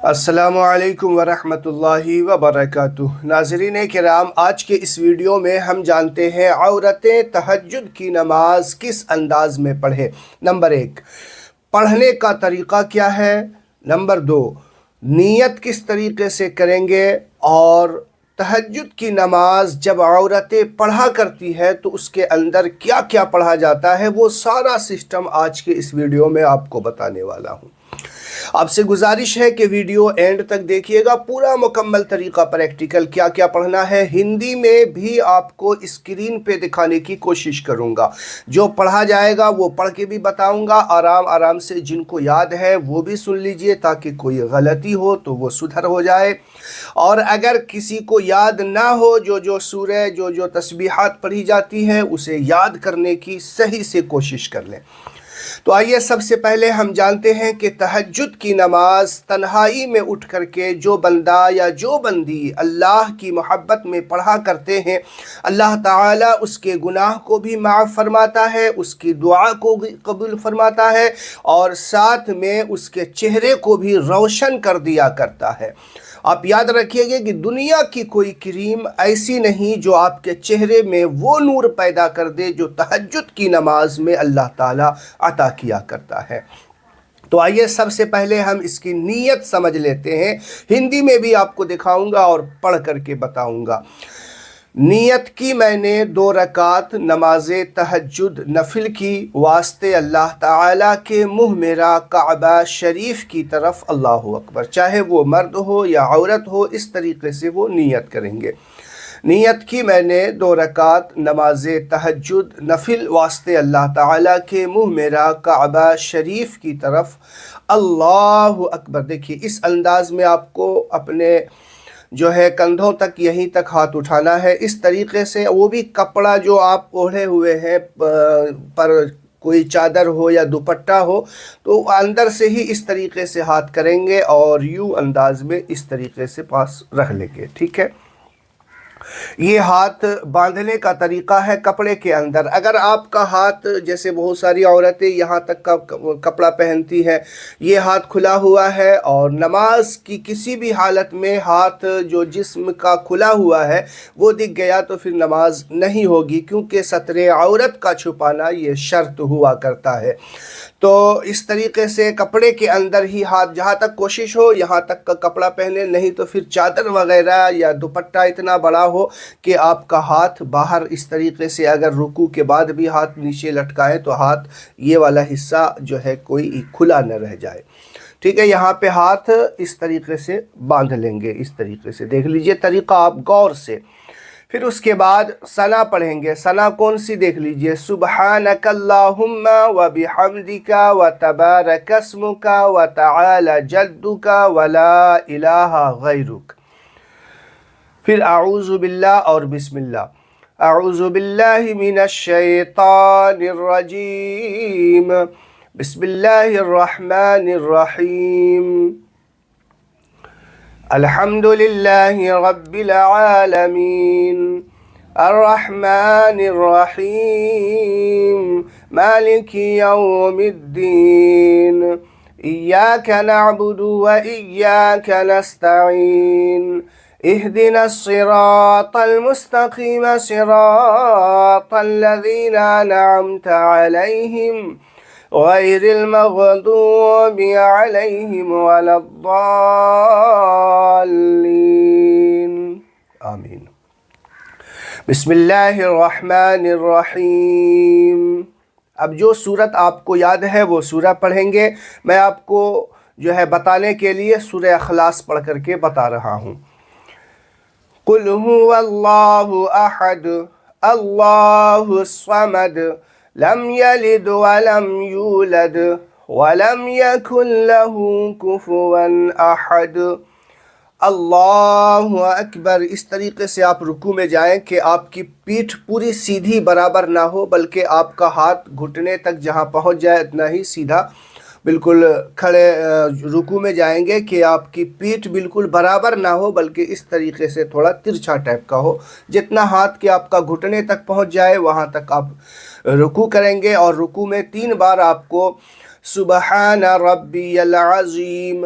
السلام علیکم ورحمۃ اللہ وبرکاتہ۔ ناظرین کرام، آج کے اس ویڈیو میں ہم جانتے ہیں عورتیں تہجد کی نماز کس انداز میں پڑھیں۔ نمبر 1، پڑھنے کا طریقہ کیا ہے۔ نمبر 2، نیت کس طریقے سے کریں گے، اور تہجد کی نماز جب عورتیں پڑھا کرتی ہے تو اس کے اندر کیا کیا پڑھا جاتا ہے، وہ سارا سسٹم آج کے اس ویڈیو میں آپ کو بتانے والا ہوں۔ آپ سے گزارش ہے کہ ویڈیو اینڈ تک دیکھیے گا، پورا مکمل طریقہ پریکٹیکل کیا کیا پڑھنا ہے ہندی میں بھی آپ کو اسکرین پہ دکھانے کی کوشش کروں گا۔ جو پڑھا جائے گا وہ پڑھ کے بھی بتاؤں گا، آرام سے جن کو یاد ہے وہ بھی سن لیجئے تاکہ کوئی غلطی ہو تو وہ سدھر ہو جائے، اور اگر کسی کو یاد نہ ہو جو سورہ جو تسبیحات پڑھی جاتی ہے اسے یاد کرنے کی صحیح سے کوشش کر لیں۔ تو آئیے سب سے پہلے ہم جانتے ہیں کہ تہجد کی نماز تنہائی میں اٹھ کر کے جو بندہ یا جو بندی اللہ کی محبت میں پڑھا کرتے ہیں، اللہ تعالیٰ اس کے گناہ کو بھی معاف فرماتا ہے، اس کی دعا کو بھی قبول فرماتا ہے، اور ساتھ میں اس کے چہرے کو بھی روشن کر دیا کرتا ہے۔ آپ یاد رکھیے گا کہ دنیا کی کوئی کریم ایسی نہیں جو آپ کے چہرے میں وہ نور پیدا کر دے جو تہجد کی نماز میں اللہ تعالیٰ عطا کیا کرتا ہے۔ تو آئیے سب سے پہلے ہم اس کی نیت سمجھ لیتے ہیں، ہندی میں بھی آپ کو دکھاؤں گا اور پڑھ کر کے بتاؤں گا۔ نیت کی میں نے 2 رکعت نماز تہجد نفل کی، واسطے اللہ تعالیٰ کے منہ میرا کعبہ شریف کی طرف، اللہ اکبر، چاہے وہ مرد ہو یا عورت ہو اس طریقے سے وہ نیت کریں گے۔ نیت کی میں نے 2 رکعت نماز تہجد نفل، واسطے اللہ تعالیٰ کے منہ میرا کعبہ شریف کی طرف، اللہ اکبر۔ دیکھیے اس انداز میں آپ کو اپنے جو ہے کندھوں تک، یہیں تک ہاتھ اٹھانا ہے، اس طریقے سے، وہ بھی کپڑا جو آپ اوڑھے ہوئے ہیں پر کوئی چادر ہو یا دوپٹہ ہو تو اندر سے ہی اس طریقے سے ہاتھ کریں گے اور یوں انداز میں اس طریقے سے پاس رکھ لیں گے، ٹھیک ہے۔ یہ ہاتھ باندھنے کا طریقہ ہے کپڑے کے اندر۔ اگر آپ کا ہاتھ، جیسے بہت ساری عورتیں یہاں تک کا کپڑا پہنتی ہیں، یہ ہاتھ کھلا ہوا ہے، اور نماز کی کسی بھی حالت میں ہاتھ جو جسم کا کھلا ہوا ہے وہ دکھ گیا تو پھر نماز نہیں ہوگی، کیونکہ ستر عورت کا چھپانا یہ شرط ہوا کرتا ہے۔ تو اس طریقے سے کپڑے کے اندر ہی ہاتھ، جہاں تک کوشش ہو یہاں تک کا کپڑا پہنے، نہیں تو پھر چادر وغیرہ یا دوپٹہ اتنا بڑا ہو کہ آپ کا ہاتھ باہر اس طریقے سے، اگر رکوع کے بعد بھی ہاتھ نیچے لٹکائے تو ہاتھ یہ والا حصہ جو ہے کوئی کھلا نہ رہ جائے، ٹھیک ہے۔ یہاں پہ ہاتھ اس طریقے سے باندھ لیں گے، اس طریقے سے دیکھ لیجئے طریقہ آپ غور سے۔ پھر اس کے بعد ثنا پڑھیں گے۔ ثنا کون سی دیکھ لیجئے، سبحانک اللہم و بحمدک و تبارک اسمک و تعالی جدک و لا الہ غیرک۔ پھر اعوذ باللہ اور بسم اللہ۔ اعوذ باللہ من الشیطان الرجیم، بسم اللہ الرحمن الرحیم، الحمد للہ رب العالمین، الرحمن الرحیم، مالک یوم الدین، ایاک نعبد و ایاک نستعین، اهدنا الصراط المستقيم صراط الذين أنعمت عليهم غير المغضوب عليهم ولا الضالين، آمین۔ بسم اللہ الرحمن الرحیم۔ اب جو سورت آپ کو یاد ہے وہ سورہ پڑھیں گے۔ میں آپ کو جو ہے بتانے کے لیے سورہ اخلاص پڑھ کر کے بتا رہا ہوں۔ قل هو اللہ احد اللہ الصمد لم یلد ولم یولد ولم یکن له کفوا احد، اللہ اکبر۔ اس طریقے سے آپ رکوع میں جائیں کہ آپ کی پیٹھ پوری سیدھی برابر نہ ہو، بلکہ آپ کا ہاتھ گھٹنے تک جہاں پہنچ جائے اتنا ہی سیدھا بالکل کھڑے رکوع میں جائیں گے کہ آپ کی پیٹھ بالکل برابر نہ ہو، بلکہ اس طریقے سے تھوڑا ترچھا ٹائپ کا ہو، جتنا ہاتھ کے آپ کا گھٹنے تک پہنچ جائے وہاں تک آپ رکوع کریں گے۔ اور رکوع میں 3 بار آپ کو سبحان ربی العظیم،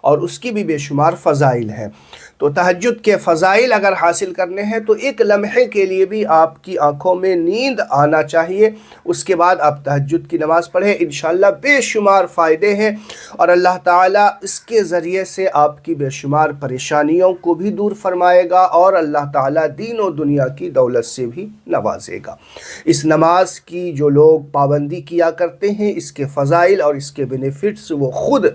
اور اس کی بھی بے شمار فضائل ہیں۔ تو تہجد کے فضائل اگر حاصل کرنے ہیں تو ایک لمحے کے لیے بھی آپ کی آنکھوں میں نیند آنا چاہیے، اس کے بعد آپ تہجد کی نماز پڑھیں، انشاءاللہ بے شمار فائدے ہیں، اور اللہ تعالیٰ اس کے ذریعے سے آپ کی بے شمار پریشانیوں کو بھی دور فرمائے گا، اور اللہ تعالیٰ دین و دنیا کی دولت سے بھی نوازے گا۔ اس نماز کی جو لوگ پابندی کیا کرتے ہیں، اس کے فضائل اور اس کے بینیفٹس وہ خود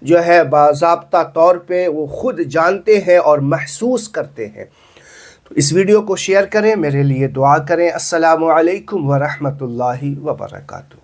جو ہے باضابطہ طور پہ وہ خود جانتے ہیں اور محسوس کرتے ہیں۔ تو اس ویڈیو کو شیئر کریں، میرے لیے دعا کریں۔ السلام علیکم ورحمۃ اللہ وبرکاتہ۔